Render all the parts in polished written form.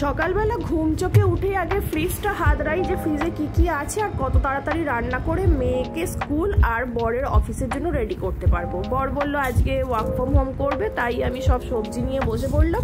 সকালবেলা ঘুম চোখে উঠে আগে ফ্রিজটা হাতড়াই যে ফ্রিজে কি আছে আর কত তাড়াতাড়ি রান্না করে মেয়েকে স্কুল আর বরের অফিসের জন্য রেডি করতে পারবো। বর বলল আজকে ওয়ার্ক ফ্রম হোম করবে, তাই আমি সব সবজি নিয়ে বসে পড়লাম।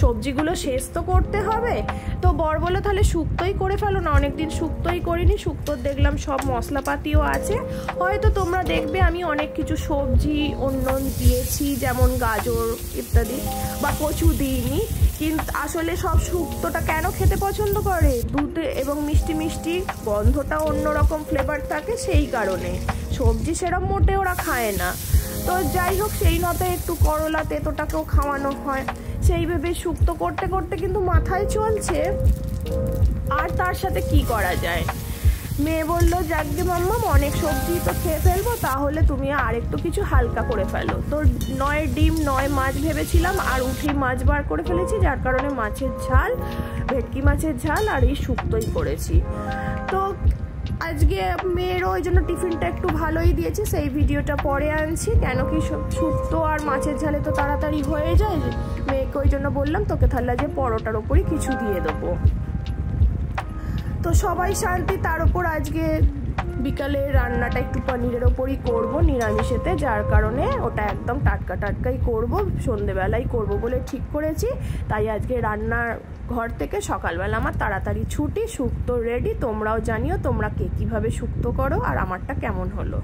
সবজিগুলো শেষ তো করতে হবে, তো বর বললো তাহলে শুক্তোই করে ফেলো না। অনেকদিন শুক্তোই করিনি, শুক্তোর দেখলাম সব মশলাপাতিও আছে। হয়তো তোমরা দেখবে আমি অনেক কিছু সবজি অন্য দিয়েছি, যেমন গাজর ইত্যাদি, বা কচু দিইনি। কিন্তু আসলে সব শুক্তোটা কেন খেতে পছন্দ করে, দুধে এবং মিষ্টি মিষ্টি গন্ধটা অন্যরকম ফ্লেভার থাকে, সেই কারণে। সবজি সেরকম মোটে ওরা খায় না। তো যাই হোক, সেই মতো একটু করলা তেঁতোটাকেও খাওয়ানো হয়, সেই ভেবে শুক্তো করতে করতে কিন্তু মাথায় চলছে আর তার সাথে কি করা যায়। মেয়ে বললো যাকগে মাম্মা অনেক সবজি তো খেয়ে ফেলবো, তাহলে তুমি আর একটু কিছু হালকা করে ফেলো। তো নয় ডিম নয় মাছ ভেবেছিলাম, আর উঠেই মাছ বার করে ফেলেছি, যার কারণে মাছের ঝাল, ভেটকি মাছের ঝাল আর এই শুক্তোই করেছি। তো আজকে মেয়েরও ওই জন্য টিফিনটা একটু ভালোই দিয়েছি, সেই ভিডিওটা পরে আনছি। কেন কি শুক্তো আর মাছের ঝালে তো তাড়াতাড়ি হয়ে যায়, মেয়েকে ওই জন্য বললাম তোকে তাহলে আজকে পরোটার ওপরই কিছু দিয়ে দেবো। তো সবাই শান্তি। তার উপর আজকে বিকালে রান্নাটা একটু পনিরের ওপরই করবো নিরামিষেতে, যার কারণে ওটা একদম টাটকাই করবো, সন্ধেবেলায় করবো বলে ঠিক করেছি। তাই আজকে রান্নার ঘর থেকে সকালবেলা আমার তাড়াতাড়ি ছুটি, শুক্তো রেডি। তোমরাও জানিও তোমরা কে কীভাবে শুক্তো করো আর আমারটা কেমন হলো।